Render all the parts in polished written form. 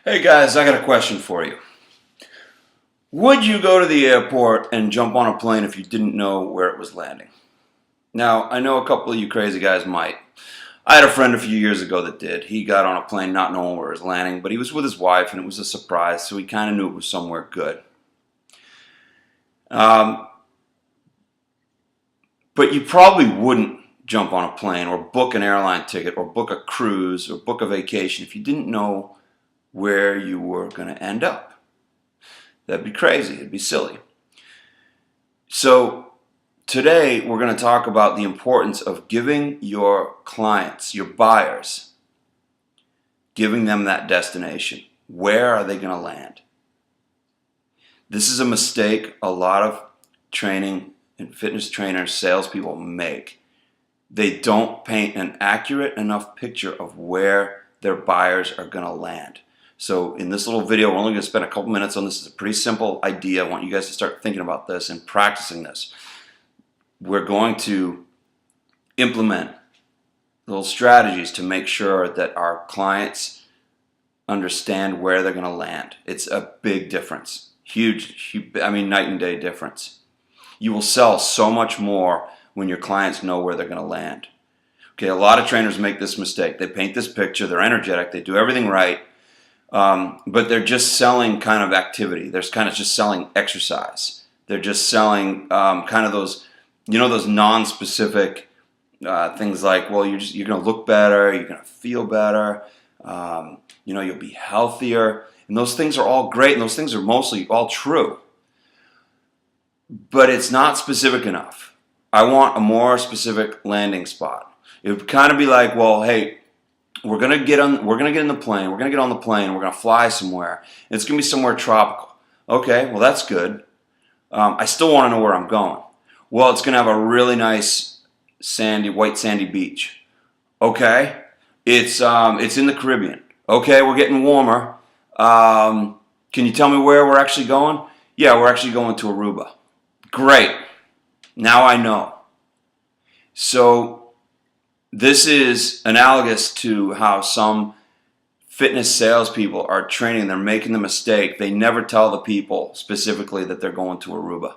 Hey guys, I got a question for you. Would you go to the airport and jump on a plane if you didn't know where it was landing? Now, I know a couple of you crazy guys might. I had a friend a few years ago that did. He got on a plane not knowing where it was landing, but he was with his wife and it was a surprise, so he kind of knew it was somewhere good. Um, but you probably wouldn't jump on a plane or book an airline ticket or book a cruise or book a vacation if you didn't know where you were going to end up. That'd be crazy. It'd be silly. So today we're going to talk about the importance of giving your clients, your buyers, giving them that destination. Where are they going to land? This is a mistake a lot of training and fitness trainers, salespeople make. They don't paint an accurate enough picture of where their buyers are going to land. So in this little video, we're only going to spend a couple minutes on this. It's a pretty simple idea. I want you guys to start thinking about this and practicing this. We're going to implement little strategies to make sure that our clients understand where they're going to land. It's a big difference. Huge, night and day difference. You will sell so much more when your clients know where they're going to land. Okay, a lot of trainers make this mistake. They paint this picture, they're energetic, they do everything right, but they're just selling kind of activity. They're kind of just selling exercise. They're just selling kind of those, those non-specific things like, well, you're going to look better, you're going to feel better, you'll be healthier. And those things are all great, and those things are mostly all true. But it's not specific enough. I want a more specific landing spot. It would kind of be like, well, hey, we're gonna get in the plane. We're gonna get on the plane. We're gonna fly somewhere. And it's gonna be somewhere tropical. Okay, well that's good. I still want to know where I'm going. Well, it's gonna have a really nice white sandy beach. Okay, it's in the Caribbean. Okay, we're getting warmer. Can you tell me where we're actually going? Yeah, we're actually going to Aruba. Great. Now I know. So this is analogous to how some fitness salespeople are training. They're making the mistake. They never tell the people specifically that they're going to Aruba.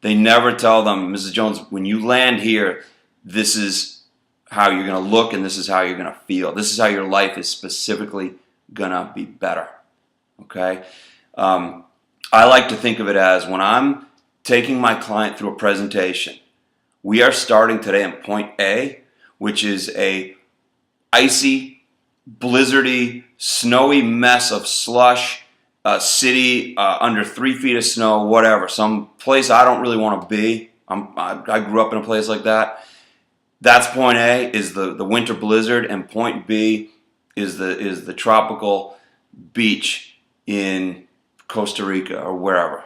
They never tell them, Mrs. Jones, when you land here, this is how you're going to look and this is how you're going to feel. This is how your life is specifically going to be better. Okay? I like to think of it as when I'm taking my client through a presentation, we are starting today in point A, which is a icy, blizzardy, snowy mess of slush, a city under 3 feet of snow, whatever, some place I don't really want to be. I grew up in a place like that. That's point A, is the winter blizzard, and point B is the tropical beach in Costa Rica or wherever.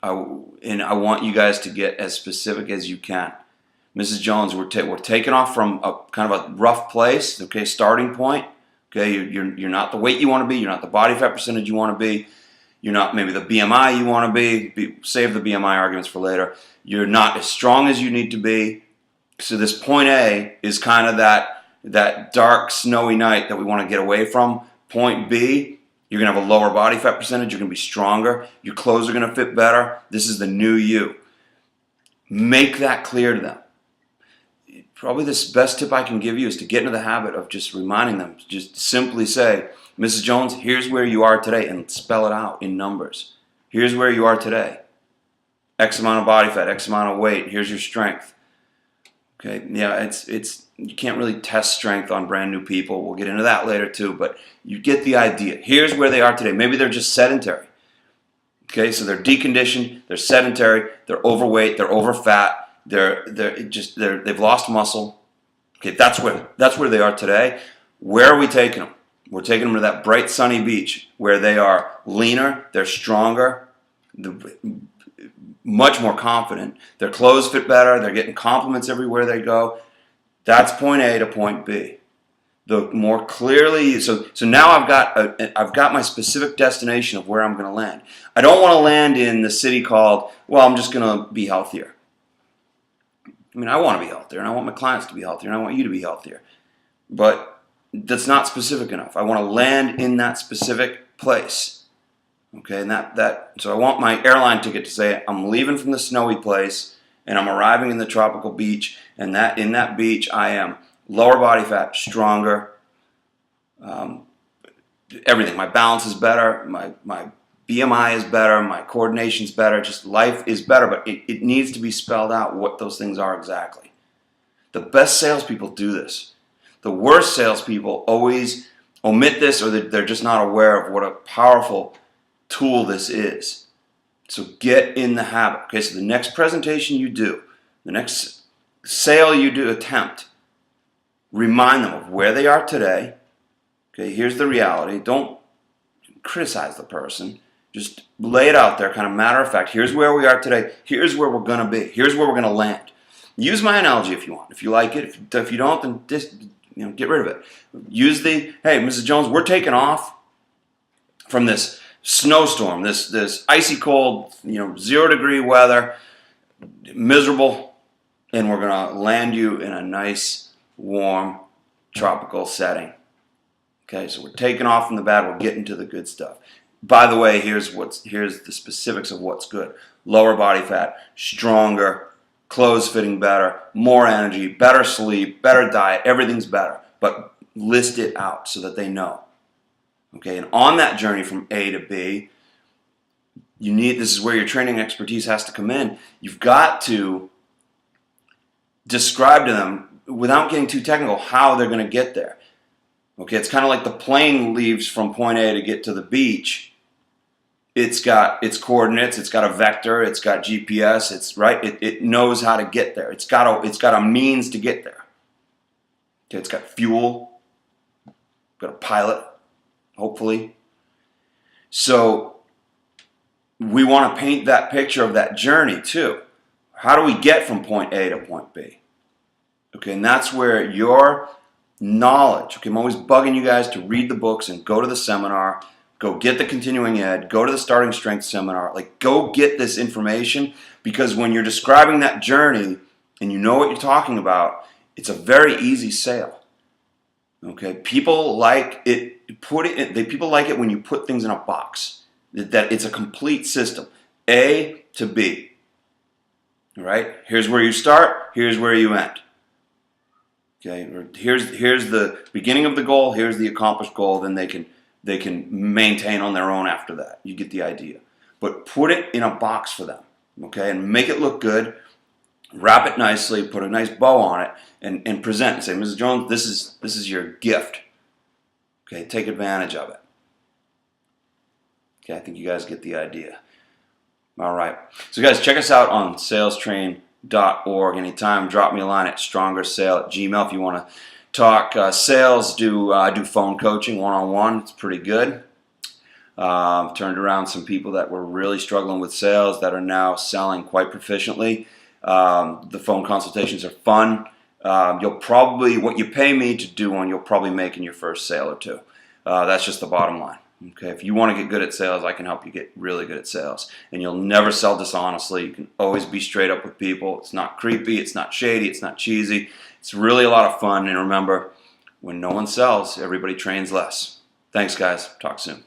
And I want you guys to get as specific as you can. Mrs. Jones, we're taking off from a kind of a rough place, okay, starting point. Okay, you're not the weight you want to be, you're not the body fat percentage you want to be, you're not maybe the BMI you want to be, save the BMI arguments for later. You're not as strong as you need to be. So this point A is kind of that dark, snowy night that we want to get away from. Point B, you're going to have a lower body fat percentage. You're going to be stronger. Your clothes are going to fit better. This is the new you. Make that clear to them. Probably the best tip I can give you is to get into the habit of just reminding them. Just simply say, Mrs. Jones, here's where you are today, and spell it out in numbers. Here's where you are today. X amount of body fat, X amount of weight. Here's your strength. Okay, yeah, it's you can't really test strength on brand new people. We'll get into that later too, but you get the idea. Here's where they are today. Maybe they're just sedentary. Okay, so they're deconditioned, they're sedentary, they're overweight, they're overfat, they've lost muscle. Okay, that's where they are today. Where are we taking them? We're taking them to that bright sunny beach where they are leaner, they're stronger, much more confident. Their clothes fit better. They're getting compliments everywhere they go. That's point A to point B. The more clearly, so now I've got my specific destination of where I'm going to land. I don't want to land in the city called, well, I'm just going to be healthier. I mean, I want to be healthier, and I want my clients to be healthier, and I want you to be healthier. But that's not specific enough. I want to land in that specific place. Okay, and so I want my airline ticket to say I'm leaving from the snowy place and I'm arriving in the tropical beach, and that in that beach I am lower body fat, stronger, everything. My balance is better, my BMI is better, my coordination's better, just life is better, but it needs to be spelled out what those things are exactly. The best salespeople do this. The worst salespeople always omit this, or they're just not aware of what a powerful tool this is. So get in the habit. Okay, so the next presentation you do, the next sale you do attempt, remind them of where they are today. Okay, here's the reality. Don't criticize the person. Just lay it out there, kind of matter of fact. Here's where we are today. Here's where we're going to be. Here's where we're going to land. Use my analogy if you want. If you like it. If you don't, then just get rid of it. Use the, hey, Mrs. Jones, we're taking off from this snowstorm, this icy cold, 0-degree weather, miserable, and we're going to land you in a nice, warm, tropical setting. Okay, so we're taking off from the bad, we're getting to the good stuff. By the way, here's the specifics of what's good. Lower body fat, stronger, clothes fitting better, more energy, better sleep, better diet, everything's better. But list it out so that they know. Okay, and on that journey from A to B, this is where your training expertise has to come in. You've got to describe to them, without getting too technical, how they're going to get there. Okay, it's kind of like the plane leaves from point A to get to the beach. It's got its coordinates, it's got a vector, it's got GPS, it knows how to get there. It's got a means to get there. Okay, it's got fuel, got a pilot, hopefully. So we want to paint that picture of that journey too. How do we get from point A to point B? Okay, and that's where your knowledge, okay, I'm always bugging you guys to read the books and go to the seminar, go get the continuing ed, go to the starting strength seminar, go get this information, because when you're describing that journey and you know what you're talking about, it's a very easy sale. Okay, people like it. People like it when you put things in a box. That it's a complete system, A to B. All right, here's where you start. Here's where you end. Okay, here's the beginning of the goal. Here's the accomplished goal. Then they can maintain on their own after that. You get the idea. But put it in a box for them. Okay, and make it look good. Wrap it nicely, put a nice bow on it, and present and say, Mrs. Jones, this is your gift. Okay, take advantage of it. Okay, I think you guys get the idea. All right. So guys, check us out on salestrain.org anytime. Drop me a line at strongersale@gmail if you want to talk sales. I do phone coaching one-on-one. It's pretty good. Turned around some people that were really struggling with sales that are now selling quite proficiently. The phone consultations are fun. What you pay me to do one, you'll probably make in your first sale or two. That's just the bottom line. Okay, if you want to get good at sales, I can help you get really good at sales. And you'll never sell dishonestly. You can always be straight up with people. It's not creepy, it's not shady, it's not cheesy. It's really a lot of fun. And remember, when no one sells, everybody trains less. Thanks, guys. Talk soon.